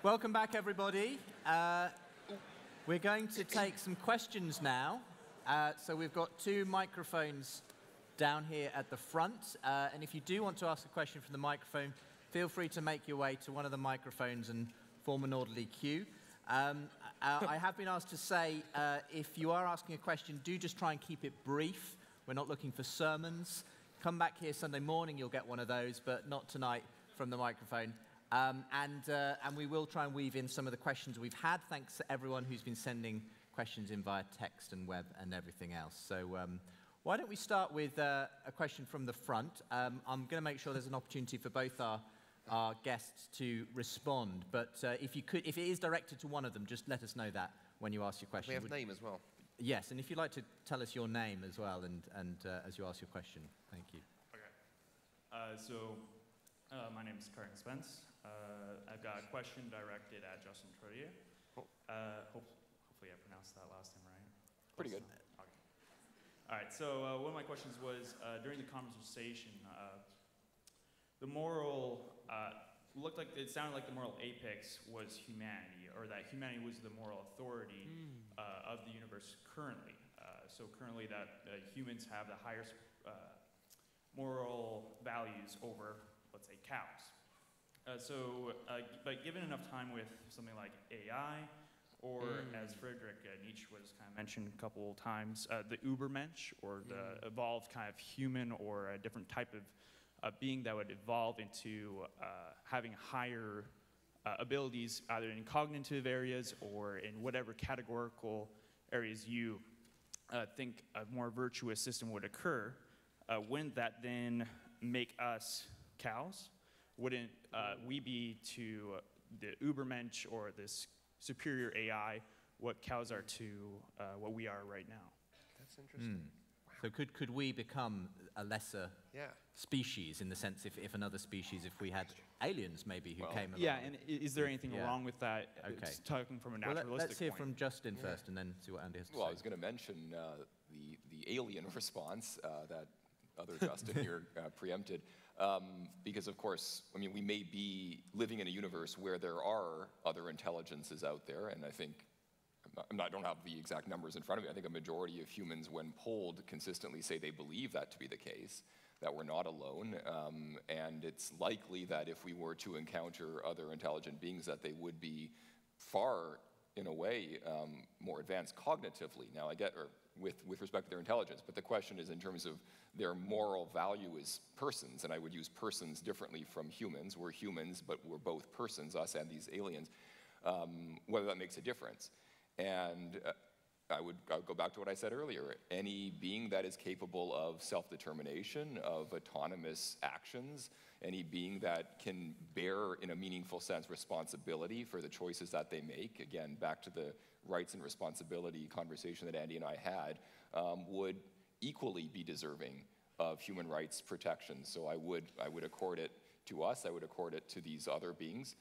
Welcome back, everybody. We're going to take some questions now. So we've got two microphones down here at the front. And if you do want to ask a question from the microphone, feel free to make your way to one of the microphones and form an orderly queue. I have been asked to say, if you are asking a question, do just try and keep it brief. We're not looking for sermons. Come back here Sunday morning, you'll get one of those, but not tonight from the microphone. And we will try and weave in some of the questions we've had. Thanks to everyone who's been sending questions in via text and web and everything else. So why don't we start with a question from the front. I'm going to make sure there's an opportunity for both our guests to respond. But if it is directed to one of them, just let us know that when you ask your question. We have name as well. Yes, and if you'd like to tell us your name as well and as you ask your question. Thank you. Okay. My name is Curtin Spence. I've got a question directed at Justin Trottier. Hopefully I pronounced that last name right. Pretty good. Okay. All right, so one of my questions was, during the conversation, the moral, it sounded like the moral apex was humanity, or that humanity was the moral authority of the universe currently. So currently that humans have the highest moral values over, let's say, cows. But given enough time with something like AI, or as Friedrich Nietzsche was kind of mentioned a couple times, the Übermensch, or the evolved kind of human or a different type of being that would evolve into having higher abilities, either in cognitive areas or in whatever categorical areas you think a more virtuous system would occur, wouldn't that then make us cows? Wouldn't we be to the Übermensch or this superior AI what cows are to what we are right now? That's interesting. Wow. So could we become a lesser species in the sense if another species, if we had aliens maybe who came along? Yeah, and is there anything wrong with that? Okay. Talking from a naturalistic point. Let's hear from Justin first and then see what Andy has to say. Well, I was going to mention the alien response that other Justin here preempted, because of course, I mean, we may be living in a universe where there are other intelligences out there, and I think, I don't have the exact numbers in front of me, I think a majority of humans, when polled, consistently say they believe that to be the case, that we're not alone, and it's likely that if we were to encounter other intelligent beings, that they would be far, in a way, more advanced cognitively. Now, with respect to their intelligence, but the question is in terms of their moral value as persons, and I would use persons differently from humans. We're humans, but we're both persons, us and these aliens, whether that makes a difference. And I would go back to what I said earlier. Any being that is capable of self-determination, of autonomous actions, any being that can bear, in a meaningful sense, responsibility for the choices that they make, again, back to the rights and responsibility conversation that Andy and I had, would equally be deserving of human rights protection. So I would accord it to us, I would accord it to these other beings.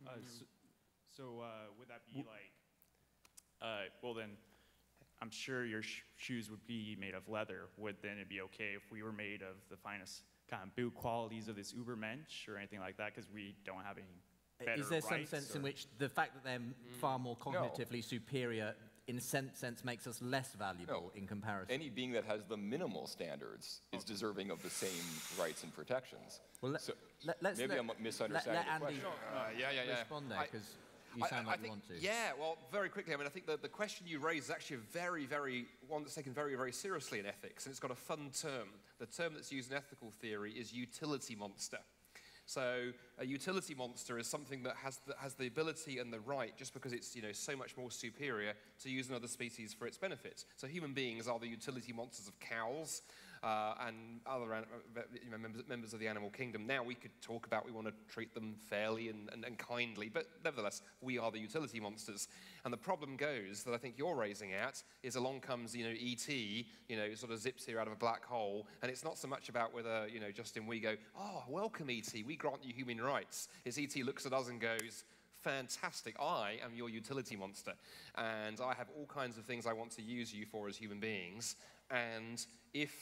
Would that be like, well then, I'm sure your shoes would be made of leather. Would then it be okay if we were made of the finest kind of boot qualities of this Übermensch or anything like that, because we don't have any better Is there some rights, sense in which the fact that they're far more cognitively superior, in a sense, makes us less valuable in comparison? Any being that has the minimal standards is deserving of the same rights and protections. Well, maybe I'm misunderstanding let the Andy question. respond there, because you sound like you want to. Yeah, well, very quickly, I mean, I think the question you raise is actually one that's taken very, very seriously in ethics, and it's got a fun term. The term that's used in ethical theory is utility monster. So a utility monster is something that has the ability and the right, just because it's so much more superior, to use another species for its benefit. So human beings are the utility monsters of cows and other members of the animal kingdom. Now we could talk about we want to treat them fairly and kindly, but nevertheless we are the utility monsters. And the problem goes that I think you're raising at is along comes E.T. Sort of zips here out of a black hole, and it's not so much about whether Justin, we go, oh, welcome E.T., we grant you human rights. It's E.T. looks at us and goes, fantastic, I am your utility monster, and I have all kinds of things I want to use you for as human beings, and if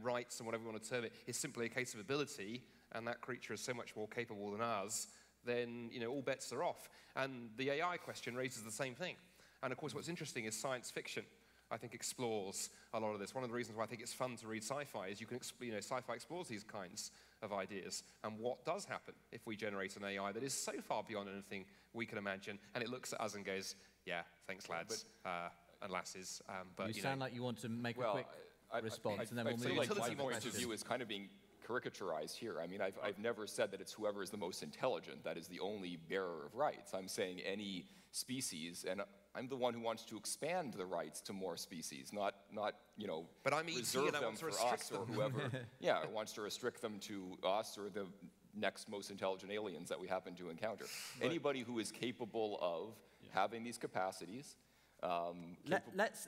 rights and whatever you want to term it is simply a case of ability, and that creature is so much more capable than us, then all bets are off. And the AI question raises the same thing. And of course, what's interesting is science fiction, I think, explores a lot of this. One of the reasons why I think it's fun to read sci-fi is sci-fi explores these kinds of ideas and what does happen if we generate an AI that is so far beyond anything we can imagine, and it looks at us and goes, yeah, thanks lads and lasses. But you sound like you want to make a quick response, and then we'll move on to my the point question. of view is kind of being caricaturized here. I mean, I've never said that it's whoever is the most intelligent that is the only bearer of rights. I'm saying any species, and I'm the one who wants to expand the rights to more species, not but I'm reserve and I them want to for restrict us or them. whoever. Yeah, wants to restrict them to us or the next most intelligent aliens that we happen to encounter. Anybody who is capable of having these capacities.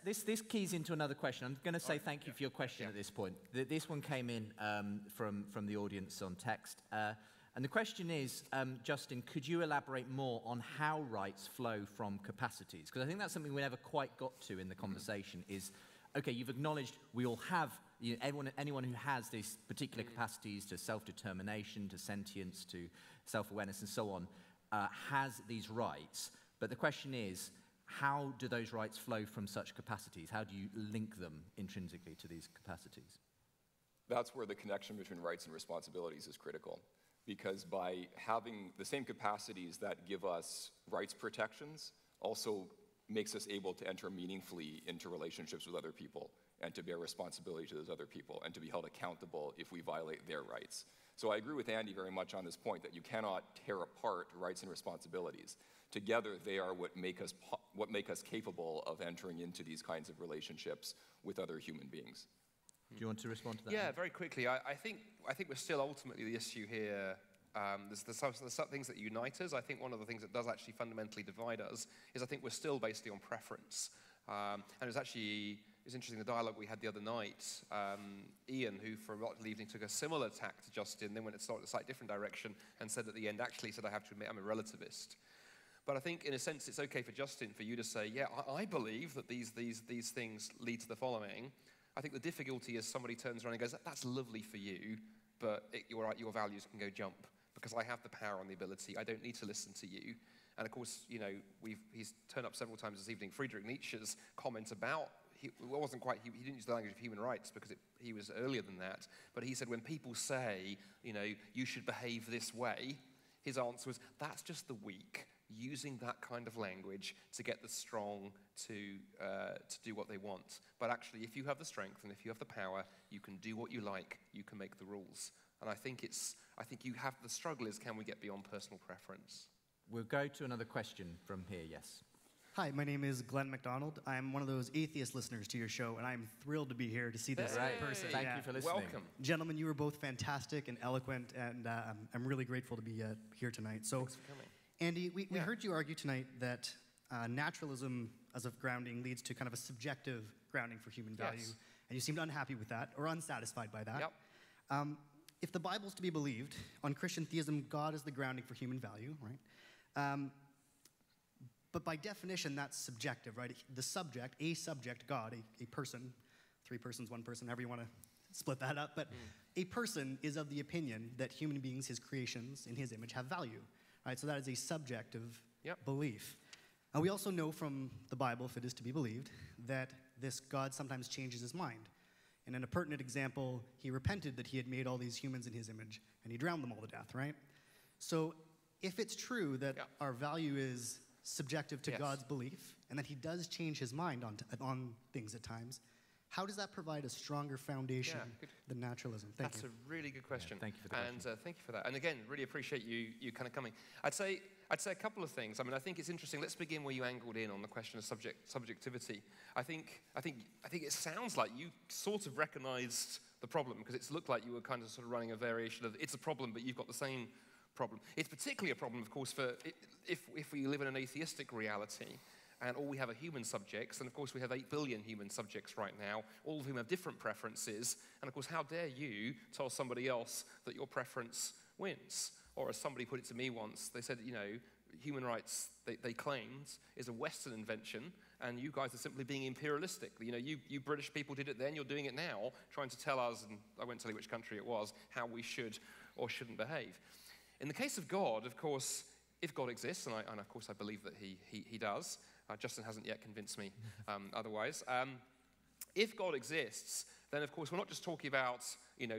This keys into another question. I'm going to say thank you for your question at this point. This one came in from the audience on text. And the question is, Justin, could you elaborate more on how rights flow from capacities? Because I think that's something we never quite got to in the conversation is, okay, you've acknowledged we all have, anyone who has these particular capacities to self-determination, to sentience, to self-awareness and so on, has these rights. But the question is, how do those rights flow from such capacities? How do you link them intrinsically to these capacities? That's where the connection between rights and responsibilities is critical. Because by having the same capacities that give us rights protections also makes us able to enter meaningfully into relationships with other people and to bear responsibility to those other people and to be held accountable if we violate their rights. So I agree with Andy very much on this point that you cannot tear apart rights and responsibilities. Together, they are what make us capable of entering into these kinds of relationships with other human beings. Do you want to respond to that? Yeah, very quickly. I think we're still ultimately the issue here. There's some things that unite us. I think one of the things that does actually fundamentally divide us is I think we're still basically on preference. And it was interesting the dialogue we had the other night. Ian, who for a lot of the evening took a similar tack to Justin, then went a slightly different direction and said at the end, actually said, I have to admit I'm a relativist. But I think in a sense it's okay for Justin, for you to say, yeah, I believe that these things lead to the following. I think the difficulty is somebody turns around and goes, that's lovely for you, but your values can go jump because I have the power and the ability. I don't need to listen to you. And of course, he's turned up several times this evening. Friedrich Nietzsche's comment about, he didn't use the language of human rights because he was earlier than that, but he said when people say, you should behave this way, his answer was, that's just the weak using that kind of language to get the strong to do what they want. But actually, if you have the strength and if you have the power, you can do what you like, you can make the rules. And I think the struggle is, can we get beyond personal preference? We'll go to another question from here, yes. Hi, my name is Glenn McDonald. I'm one of those atheist listeners to your show, and I'm thrilled to be here to see this in person. Thank you for listening. Welcome. Gentlemen, you were both fantastic and eloquent, and I'm really grateful to be here tonight. So, Thanks for coming. Andy, we heard you argue tonight that naturalism as a grounding leads to kind of a subjective grounding for human value, Yes. and you seemed unhappy with that, or unsatisfied by that. Yep. If the Bible's to be believed, on Christian theism, God is the grounding for human value, right? But by definition, that's subjective, right? The subject, a subject, God, a person, 3 persons, 1 person, however you want to split that up, but a person is of the opinion that human beings, his creations, in his image, have value, right? So that is a subjective belief. And we also know from the Bible, if it is to be believed, that this God sometimes changes his mind. And in a pertinent example, he repented that he had made all these humans in his image, and he drowned them all to death, right? So if it's true that our value is subjective to God's belief, and that he does change his mind on things at times, how does that provide a stronger foundation than naturalism? That's a really good question. thank you for the question. And thank you for that. And again, really appreciate you kind of coming. I'd say a couple of things. I mean, I think it's interesting. Let's begin where you angled in on the question of subjectivity. I think it sounds like you sort of recognized the problem, because it's looked like you were kind of sort of running a variation of it's a problem, but you've got the same problem. It's particularly a problem, of course, for if we live in an atheistic reality and all we have are human subjects, and of course we have 8 billion human subjects right now, all of whom have different preferences, and of course how dare you tell somebody else that your preference wins? Or as somebody put it to me once, they said, human rights, they claimed, is a Western invention, and you guys are simply being imperialistic. You British people did it then, you're doing it now, trying to tell us, and I won't tell you which country it was, how we should or shouldn't behave. In the case of God, of course, if God exists, and of course I believe that he does, Justin hasn't yet convinced me otherwise. If God exists, then of course we're not just talking about,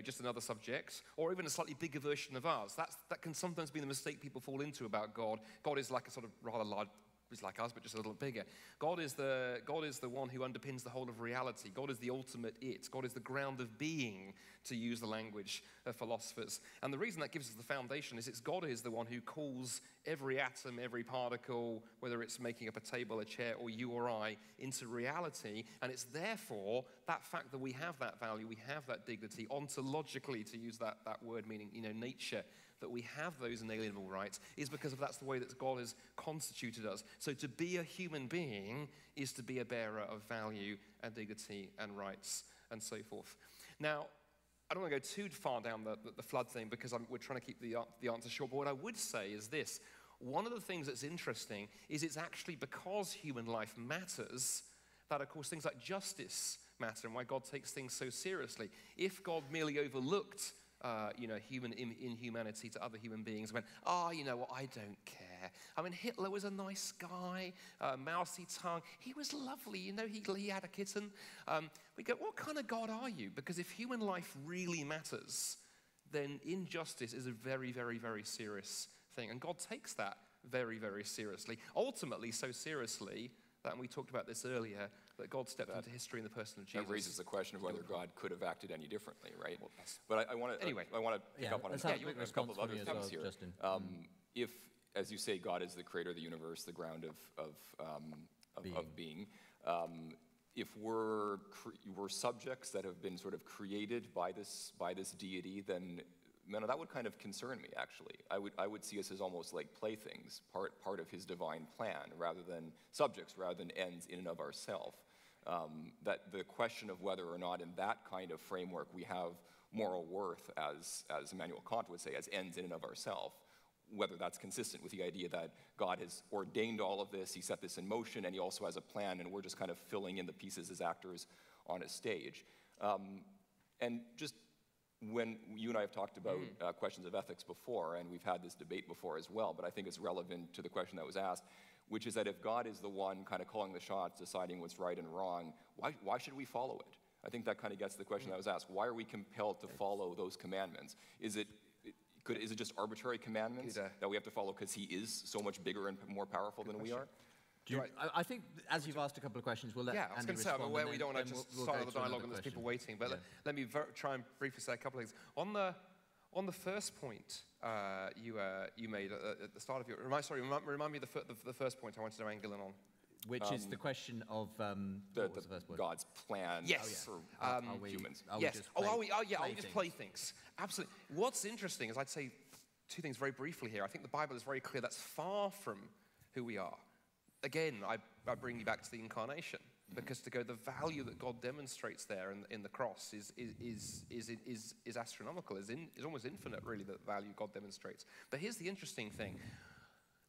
just another subject, or even a slightly bigger version of us. That can sometimes be the mistake people fall into about God. God is like a sort of rather large, he's like us, but just a little bigger. God is the one who underpins the whole of reality. God is the ultimate it. God is the ground of being, to use the language of philosophers. And the reason that gives us the foundation is God is the one who calls every atom, every particle, whether it's making up a table, a chair, or you or I, into reality. And it's therefore that fact that we have that value, we have that dignity, ontologically, to use that word meaning, nature, that we have those inalienable rights, is because that's the way that God has constituted us. So to be a human being is to be a bearer of value and dignity and rights and so forth. Now, I don't want to go too far down the flood thing, because we're trying to keep the answer short, but what I would say is this. One of the things that's interesting is it's actually because human life matters that, of course, things like justice matter, and why God takes things so seriously. If God merely overlooked human inhumanity to other human beings, and went, you know what, I don't care. I mean, Hitler was a nice guy, mousy tongue. He was lovely, he had a kitten. We go, what kind of God are you? Because if human life really matters, then injustice is a very, very, very serious thing. And God takes that very, very seriously. Ultimately, so seriously that, and we talked about this earlier, that God stepped into history in the person of Jesus. That raises the question of whether God could have acted any differently, right? But I want to pick up on a couple of other things here. Justin. If, as you say, God is the creator of the universe, the ground of being, if we're subjects that have been sort of created by this deity, then that would kind of concern me, actually. I would see us as almost like playthings, part of his divine plan, rather than subjects, rather than ends in and of ourselves. That the question of whether or not in that kind of framework we have moral worth, as Immanuel Kant would say, as ends in and of ourselves, whether that's consistent with the idea that God has ordained all of this, he set this in motion, and he also has a plan, and we're just kind of filling in the pieces as actors on a stage. And just when you and I have talked about questions of ethics before, and we've had this debate before as well, but I think it's relevant to the question that was asked, which is that if God is the one kind of calling the shots, deciding what's right and wrong, why should we follow it? I think that kind of gets to the question that was asked. Why are we compelled to follow those commandments? Is it just arbitrary commandments that we have to follow because he is so much bigger and more powerful than we are? I think, as you've asked a couple of questions, we'll let Andy respond. I was going to say, I'm aware we don't want to just start the dialogue and there's people waiting, but let me try and briefly say a couple of things. On the first point you made at the start of your... Remind me the first point I wanted to angle in on. Which is the question of what was the first word? God's plan for humans. Are we just playthings? Absolutely. What's interesting is I'd say two things very briefly here. I think the Bible is very clear that's far from who we are. Again, I bring you back to the incarnation, because to go, the value that God demonstrates there in the cross is astronomical, is almost infinite, really, the value God demonstrates. But here's the interesting thing.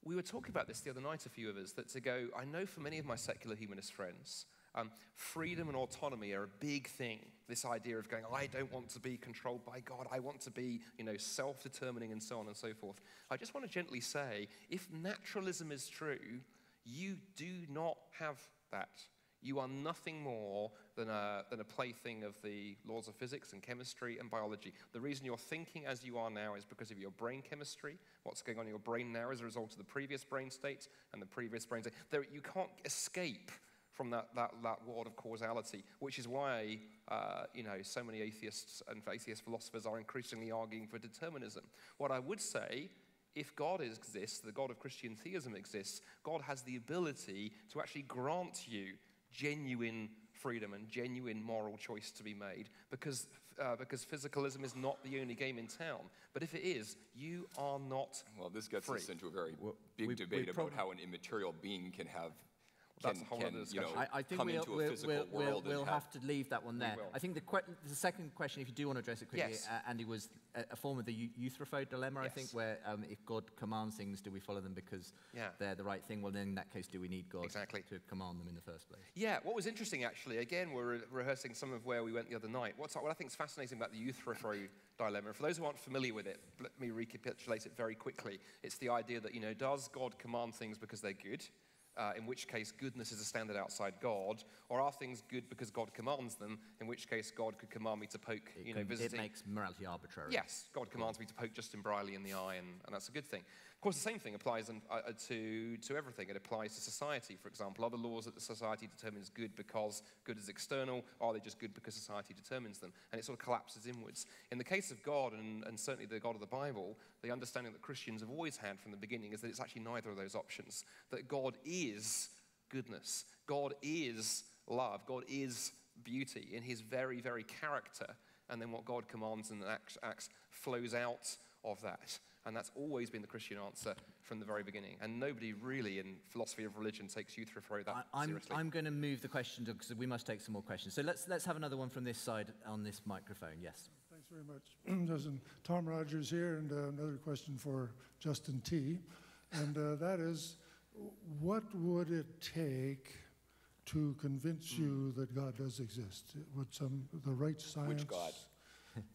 We were talking about this the other night, a few of us, that to go, I know for many of my secular humanist friends, freedom and autonomy are a big thing. This idea of going, I don't want to be controlled by God, I want to be, self-determining and so on and so forth. I just want to gently say, if naturalism is true, you do not have that. You are nothing more than a plaything of the laws of physics and chemistry and biology. The reason you're thinking as you are now is because of your brain chemistry. What's going on in your brain now is a result of the previous brain state and the previous brain state. You can't escape from that world of causality, which is why so many atheists and atheist philosophers are increasingly arguing for determinism. What I would say, if God exists, the God of Christian theism exists, God has the ability to actually grant you genuine freedom and genuine moral choice to be made, because physicalism is not the only game in town. But if it is, you are not Well, this gets free. us into a very big debate about how an immaterial being can have That's a whole other discussion. I think come into a physical world. we'll have to leave that one there. will. I think the second question, if you do want to address it quickly, Yes. Andy, was a form of the eutropho dilemma, I Yes. think, where if God commands things, do we follow them because they're the right thing? Well, then in that case, do we need God to command them in the first place? Yeah, what was interesting, actually, again, we're rehearsing some of where we went the other night. What I think is fascinating about the eutropho dilemma, for those who aren't familiar with it, let me recapitulate it very quickly. It's the idea that, does God command things because they're good? In which case goodness is a standard outside God, or are things good because God commands them, in which case God could command me to poke, visiting. It makes morality arbitrary. Yes, God commands me to poke Justin Briley in the eye, and that's a good thing. Of course, the same thing applies to everything. It applies to society, for example. Are the laws that the society determines good because good is external, or are they just good because society determines them? And it sort of collapses inwards. In the case of God, and certainly the God of the Bible, the understanding that Christians have always had from the beginning is that it's actually neither of those options. That God is goodness. God is love. God is beauty in his very, very character. And then what God commands and acts flows out of that. And that's always been the Christian answer from the very beginning. And nobody really in philosophy of religion takes eutropho that seriously. I'm going to move the question because we must take some more questions. So let's have another one from this side on this microphone. Yes. Thanks very much. There's Tom Rogers here, and another question for Justin T. And that is, what would it take to convince you that God does exist? Would the right science... Which God?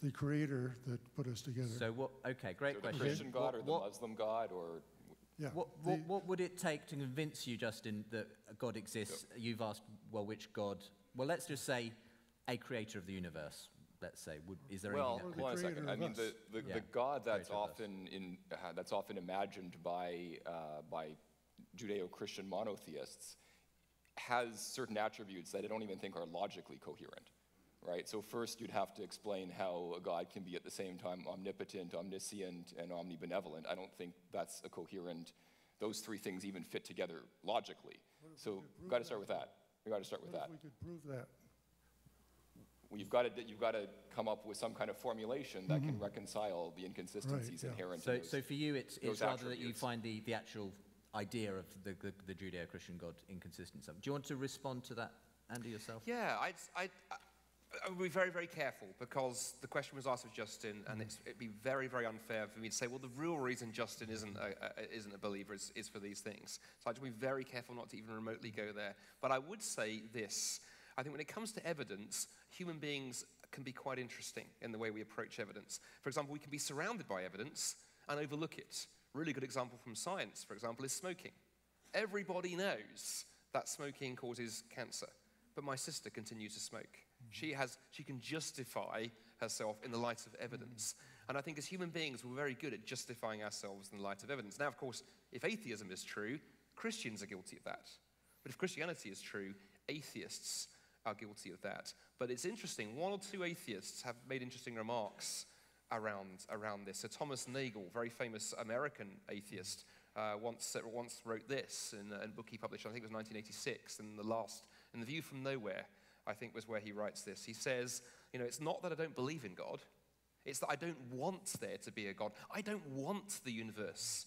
The creator that put us together. So what? Okay, great question. The Christian God or the Muslim God, or yeah. What would it take to convince you, Justin, that God exists? You've asked, well, which God? Well, let's just say a creator of the universe. Let's say, is there anything? Well, hold on a second. I mean, the God that's often imagined by Judeo-Christian monotheists has certain attributes that I don't even think are logically coherent. Right? So first you'd have to explain how a God can be at the same time omnipotent, omniscient, and omnibenevolent. I don't think that's a coherent, those three things even fit together logically. So you've got to start with that. You've got to start with that. If we could prove that? Well, you've got to come up with some kind of formulation that can reconcile the inconsistencies inherent in those. So for you, it's rather that you attributes. find the actual idea of the Judeo-Christian God inconsistent. Do you want to respond to that, Andy, yourself? Yeah, I would be very, very careful, because the question was asked of Justin, and it'd be very, very unfair for me to say, well, the real reason Justin isn't a believer is for these things. So I'd be very careful not to even remotely go there. But I would say this. I think when it comes to evidence, human beings can be quite interesting in the way we approach evidence. For example, we can be surrounded by evidence and overlook it. A really good example from science, for example, is smoking. Everybody knows that smoking causes cancer, but my sister continues to smoke. She can justify herself in the light of evidence. And I think as human beings, we're very good at justifying ourselves in the light of evidence. Now, of course, if atheism is true, Christians are guilty of that. But if Christianity is true, atheists are guilty of that. But it's interesting, one or two atheists have made interesting remarks around this. So Thomas Nagel, very famous American atheist, once wrote this in a book he published, I think it was 1986, in The View from Nowhere, I think was where he writes this. He says, it's not that I don't believe in God, it's that I don't want there to be a God. I don't want the universe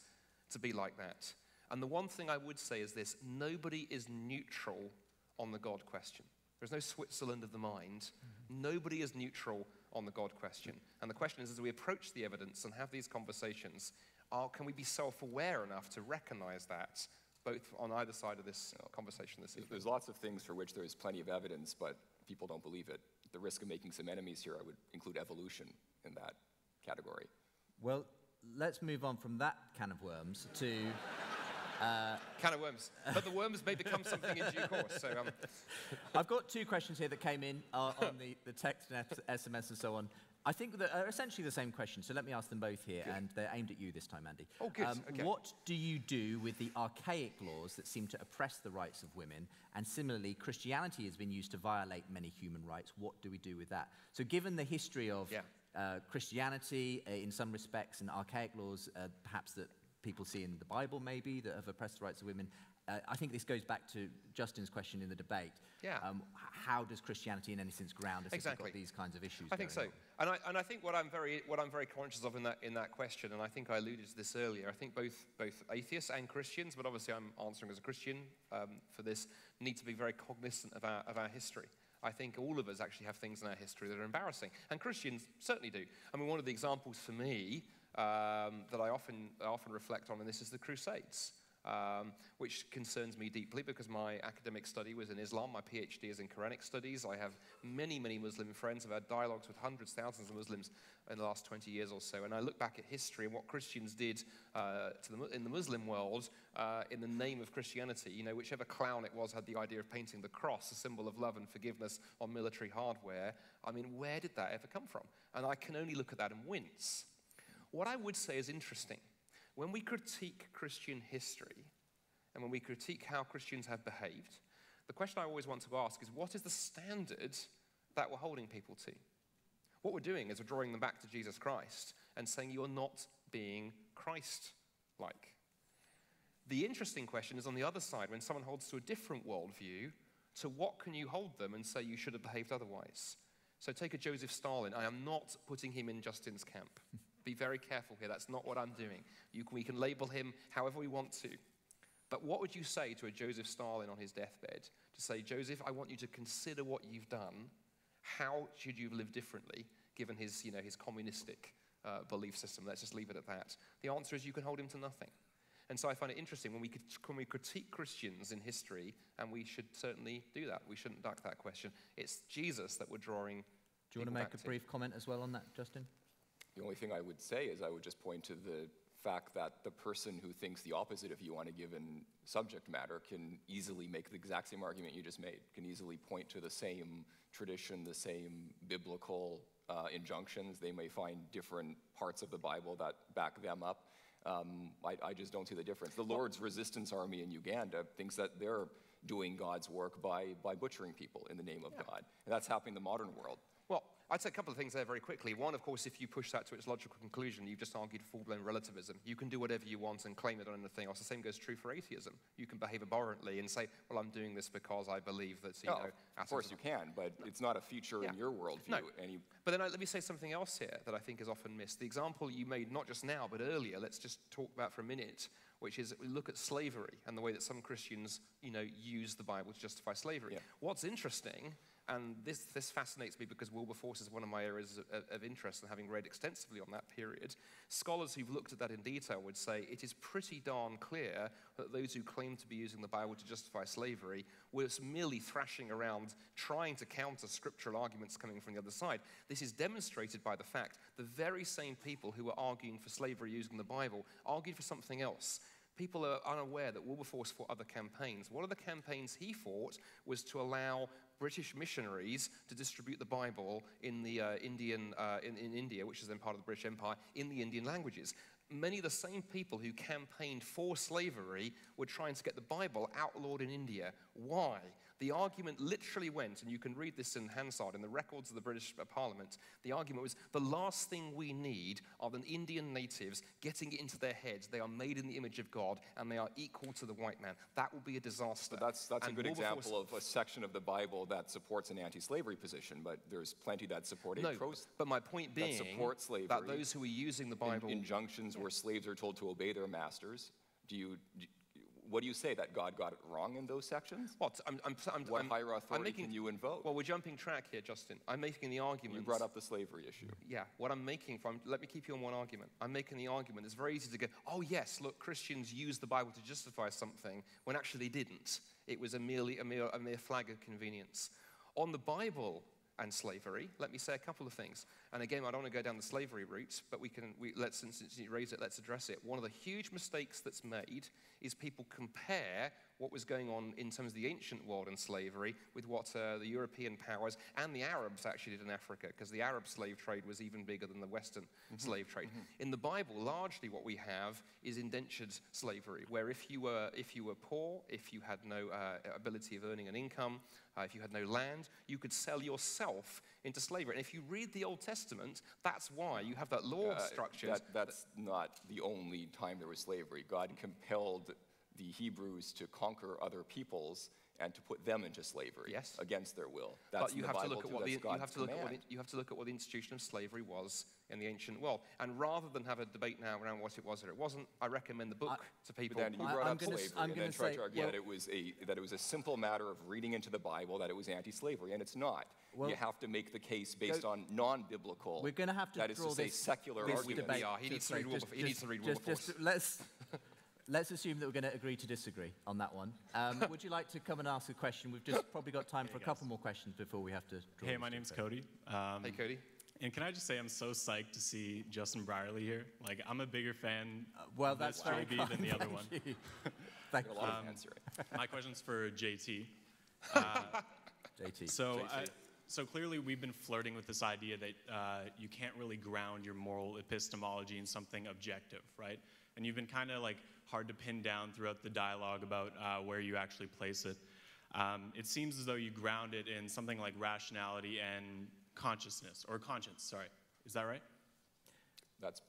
to be like that. And the one thing I would say is this: nobody is neutral on the God question. There's no Switzerland of the mind. Nobody is neutral on the God question. And the question is, as we approach the evidence and have these conversations, can we be self-aware enough to recognize that, both on either side of this conversation this evening? There's lots of things for which there's plenty of evidence, but people don't believe it. At the risk of making some enemies here, I would include evolution in that category. Well, let's move on from that can of worms to... Can of worms. But the worms may become something in due course. So, I've got two questions here that came in on the text and SMS and so on. I think that are essentially the same question, so let me ask them both here, and they're aimed at you this time, Andy. Oh, good. Okay. What do you do with the archaic laws that seem to oppress the rights of women? And similarly, Christianity has been used to violate many human rights. What do we do with that? So given the history of Christianity in some respects and archaic laws perhaps that people see in the Bible maybe that have oppressed the rights of women. I think this goes back to Justin's question in the debate. Yeah. How does Christianity in any sense ground us if Exactly. we've got these kinds of issues I think so. on? And I think what I'm very conscious of in that question, and I think I alluded to this earlier, I think both atheists and Christians, but obviously I'm answering as a Christian for this, need to be very cognizant of our history. I think all of us actually have things in our history that are embarrassing, and Christians certainly do. I mean, one of the examples for me that I often reflect on, and this is the Crusades. Which concerns me deeply because my academic study was in Islam. My PhD is in Quranic studies. I have many, many Muslim friends. I've had dialogues with hundreds, thousands of Muslims in the last 20 years or so. And I look back at history and what Christians did in the Muslim world in the name of Christianity. You know, whichever clown it was had the idea of painting the cross, a symbol of love and forgiveness, on military hardware. I mean, where did that ever come from? And I can only look at that and wince. What I would say is interesting. When we critique Christian history, and when we critique how Christians have behaved, the question I always want to ask is, what is the standard that we're holding people to? What we're doing is we're drawing them back to Jesus Christ and saying you are not being Christ-like. The interesting question is on the other side, when someone holds to a different worldview, to what can you hold them and say you should have behaved otherwise? So take a Joseph Stalin. I am not putting him in Justin's camp. Be very careful here. That's not what I'm doing. We can label him however we want to. But what would you say to a Joseph Stalin on his deathbed? To say, Joseph, I want you to consider what you've done. How should you live differently, given his communistic belief system? Let's just leave it at that. The answer is you can hold him to nothing. And so I find it interesting when we critique Christians in history, and we should certainly do that. We shouldn't duck that question. It's Jesus that we're drawing. Do you want to make a brief comment as well on that, Justin? The only thing I would say is I would just point to the fact that the person who thinks the opposite of you on a given subject matter can easily make the exact same argument you just made, can easily point to the same tradition, the same biblical injunctions. They may find different parts of the Bible that back them up. I just don't see the difference. The Lord's Resistance Army in Uganda thinks that they're doing God's work by butchering people in the name of God. And that's happening in the modern world. Well, I'd say a couple of things there very quickly. One, of course, if you push that to its logical conclusion, you've just argued full-blown relativism. You can do whatever you want and claim it on anything else. The same goes true for atheism. You can behave abhorrently and say, well, I'm doing this because I believe that, of course you can, but it's not a feature in your worldview. No. But then let me say something else here that I think is often missed. The example you made, not just now, but earlier, let's just talk about for a minute, which is we look at slavery and the way that some Christians, use the Bible to justify slavery. Yeah. What's interesting, and this fascinates me because Wilberforce is one of my areas of interest, and having read extensively on that period, scholars who've looked at that in detail would say it is pretty darn clear that those who claim to be using the Bible to justify slavery were merely thrashing around trying to counter scriptural arguments coming from the other side. This is demonstrated by the fact the very same people who were arguing for slavery using the Bible argued for something else. People are unaware that Wilberforce fought other campaigns. One of the campaigns he fought was to allow British missionaries to distribute the Bible in the in India, which is then part of the British Empire, in the Indian languages. Many of the same people who campaigned for slavery were trying to get the Bible outlawed in India. Why? The argument literally went, and you can read this in Hansard, in the records of the British Parliament, the argument was, the last thing we need are the Indian natives getting it into their heads. They are made in the image of God, and they are equal to the white man. That will be a disaster. But that's a good example of a section of the Bible that supports an anti-slavery position, but there's plenty that support but my point being that support slavery, that those who are using the Bible... injunctions where slaves are told to obey their masters. What do you say, that God got it wrong in those sections? What higher authority can you invoke? Well, we're jumping track here, Justin. I'm making the argument... You brought up the slavery issue. Yeah, what I'm making let me keep you on one argument. I'm making the argument, it's very easy to go, oh yes, look, Christians used the Bible to justify something, when actually they didn't. It was a mere flag of convenience. On the Bible and slavery, let me say a couple of things. And again, I don't want to go down the slavery route, but since you raised it, let's address it. One of the huge mistakes that's made is people compare what was going on in terms of the ancient world and slavery with what the European powers and the Arabs actually did in Africa, because the Arab slave trade was even bigger than the Western slave trade. In the Bible, largely what we have is indentured slavery, where if you were poor, if you had no ability of earning an income, if you had no land, you could sell yourself itself into slavery. And if you read the Old Testament, that's why you have that law structure. That's not the only time there was slavery. God compelled the Hebrews to conquer other peoples and to put them into slavery against their will. That's but you in have the to Bible look at too. what That's God's command. you have to look at what the institution of slavery was in the ancient world. And rather than have a debate now around what it was or it wasn't, I recommend the book to people. But then you brought up slavery, I'm and then gonna tried to argue that it was a simple matter of reading into the Bible that it was anti-slavery, and it's not. You have to make the case based on non-biblical. We're going to have to that is draw to say this secular this arguments. debate. He needs to read Wilberforce. Let's assume that we're going to agree to disagree on that one. Would you like to come and ask a question? We've just probably got time for a couple more questions before we have to draw. Hey, my name's Cody. Hey, Cody. And can I just say I'm so psyched to see Justin Brierley here. Like, I'm a bigger fan well, of that's this very JB kind. than the other one. You. Thank you. My question's for JT. JT. So clearly we've been flirting with this idea that you can't really ground your moral epistemology in something objective, right? And you've been kind of like hard to pin down throughout the dialogue about where you actually place it. It seems as though you ground it in something like rationality and consciousness, or conscience, sorry. Is that right? That's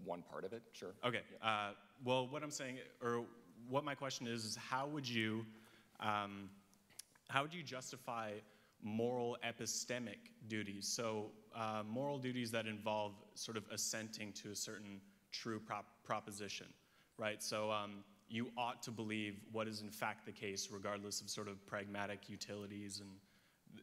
one part of it, sure. Okay. Yeah. Well, what I'm saying, or what my question is how would you justify moral epistemic duties? So moral duties that involve sort of assenting to a certain true proposition, right? So you ought to believe what is in fact the case, regardless of sort of pragmatic utilities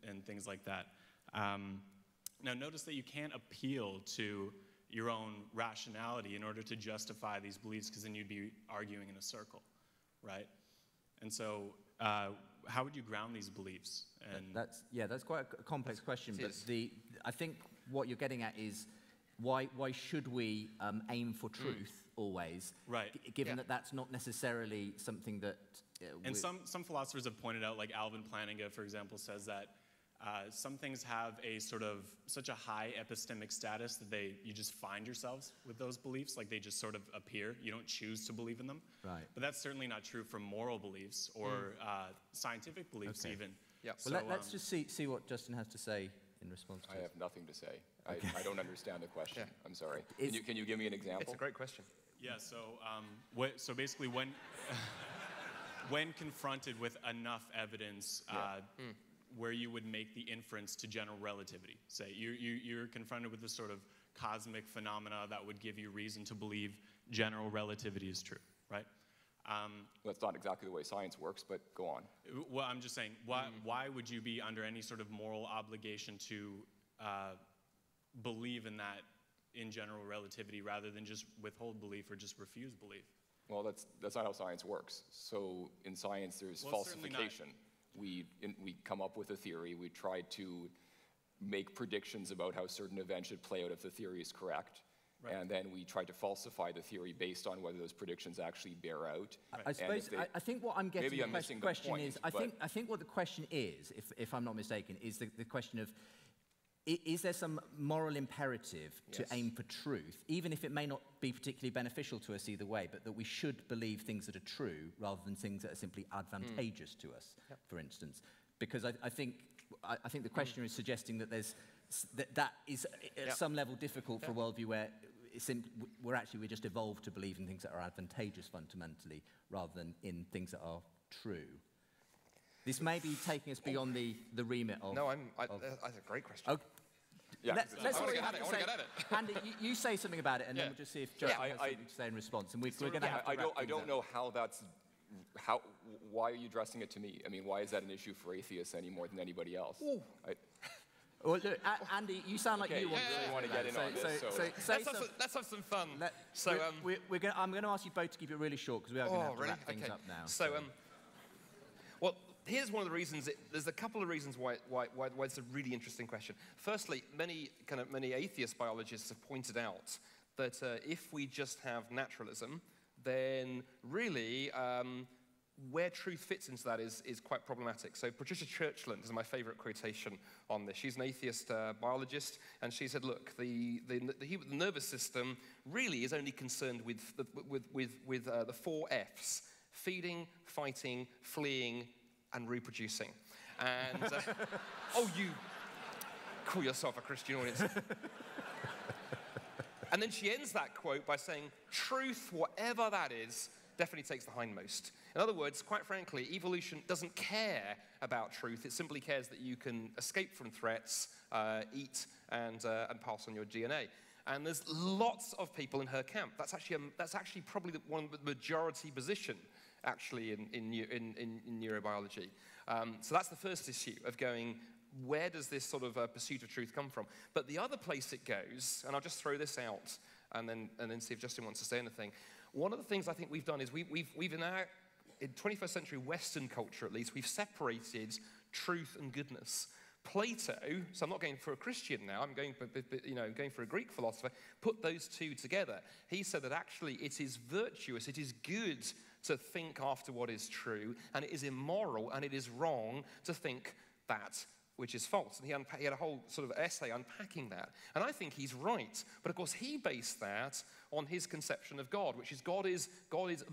and things like that. Now notice that you can't appeal to your own rationality in order to justify these beliefs, because then you'd be arguing in a circle, right? And so how would you ground these beliefs? And that's quite a complex question, but I think what you're getting at is why should we aim for truth always, right? Given that that's not necessarily something that. And some philosophers have pointed out, like Alvin Plantinga, for example, says that some things have a sort of such a high epistemic status that you just find yourselves with those beliefs, like they just sort of appear. You don't choose to believe in them. Right. But that's certainly not true for moral beliefs or scientific beliefs even. Yeah. Well, let's just see what Justin has to say in response to I have nothing to say. I don't understand the question. I'm sorry. Can you give me an example? It's a great question. Yeah, so basically when when confronted with enough evidence where you would make the inference to general relativity, say you're confronted with this sort of cosmic phenomena that would give you reason to believe general relativity is true, right? That's not exactly the way science works, but go on. Well, I'm just saying, why would you be under any sort of moral obligation to believe in that in general relativity rather than just withhold belief or just refuse belief? Well, that's not how science works. So in science, there's falsification. We come up with a theory. We try to make predictions about how certain events should play out if the theory is correct. Right. And then we try to falsify the theory based on whether those predictions actually bear out. Right. I suppose I think what I'm getting the question is, I think what the question is, if I'm not mistaken, is the question of, is there some moral imperative to aim for truth, even if it may not be particularly beneficial to us either way, but that we should believe things that are true rather than things that are simply advantageous to us, for instance? Because I think the questioner is suggesting that that is at some level difficult for a worldview where we just evolved to believe in things that are advantageous fundamentally rather than in things that are true. This may be taking us beyond the remit of... No, that's a great question. Okay. Yeah, let's I want to get at it. Andy, you say something about it, and then we'll just see if Justin has something to say in response. And we're going to have to I don't know how that's... Why are you addressing it to me? I mean, why is that an issue for atheists any more than anybody else? Well, look, Andy, you sound like you want to get in on this. Let's have some fun. I'm going to ask you both to keep it really short because we are going to have to wrap things up now. Well, here's one of the reasons. There's a couple of reasons why it's a really interesting question. Firstly, many atheist biologists have pointed out that if we just have naturalism, then really where truth fits into that is quite problematic. So Patricia Churchland is my favorite quotation on this. She's an atheist biologist, and she said, look, the nervous system really is only concerned with the 4 Fs: feeding, fighting, fleeing, and reproducing. And Call yourself a Christian audience. And then she ends that quote by saying, truth, whatever that is, definitely takes the hindmost. In other words, quite frankly, evolution doesn't care about truth. It simply cares that you can escape from threats, eat, and pass on your DNA. And there's lots of people in her camp. That's actually probably one of the majority position, actually, in neurobiology. So that's the first issue of going, where does this sort of pursuit of truth come from? But the other place it goes, and I'll just throw this out and then see if Justin wants to say anything. One of the things I think we've done is we've in 21st century Western culture at least, we've separated truth and goodness. Plato, so I'm not going for a Christian now, I'm going for a Greek philosopher, put those two together. He said that actually it is virtuous, it is good to think after what is true, and it is immoral and it is wrong to think that which is false. And he had a whole sort of essay unpacking that. And I think he's right. But of course, he based that on his conception of God, which is God is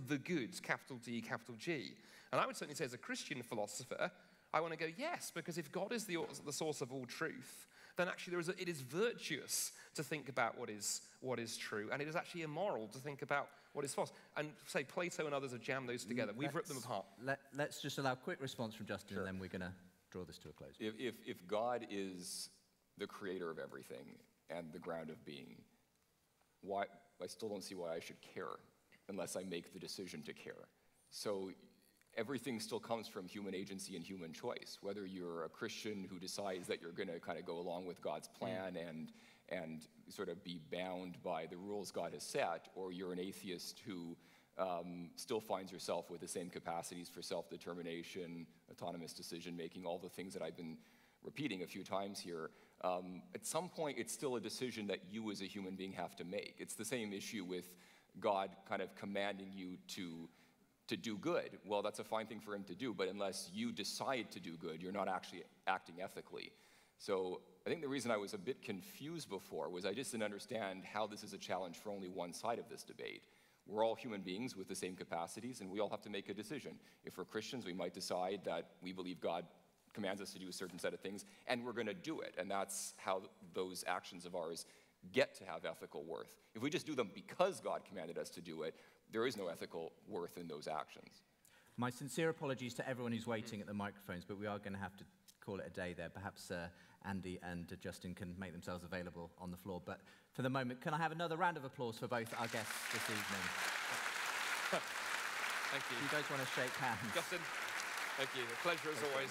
the good, capital D, capital G. And I would certainly say as a Christian philosopher, I want to go, yes, because if God is the source of all truth, then actually it is virtuous to think about what is true, and it is actually immoral to think about what is false. And say Plato and others have jammed those together. We've ripped them apart. Let's just allow a quick response from Justin, Sure. and then we're going to draw this to a close. If God is the creator of everything and the ground of being, why I still don't see why I should care unless I make the decision to care. So everything still comes from human agency and human choice. Whether you're a Christian who decides that you're going to kind of go along with God's plan and sort of be bound by the rules God has set, or you're an atheist who still finds yourself with the same capacities for self-determination, autonomous decision-making, all the things that I've been repeating a few times here, at some point it's still a decision that you as a human being have to make. It's the same issue with God kind of commanding you to do good. Well, that's a fine thing for him to do, but unless you decide to do good, you're not actually acting ethically. So I think the reason I was a bit confused before was I just didn't understand how this is a challenge for only one side of this debate. We're all human beings with the same capacities, and we all have to make a decision. If we're Christians, we might decide that we believe God commands us to do a certain set of things, and we're going to do it. And that's how those actions of ours get to have ethical worth. If we just do them because God commanded us to do it, there is no ethical worth in those actions. My sincere apologies to everyone who's waiting at the microphones, but we are going to have to call it a day there. Perhaps Andy and Justin can make themselves available on the floor. But for the moment, can I have another round of applause for both our guests this evening? Thank you. You guys want to shake hands? Justin, thank you. A pleasure as always.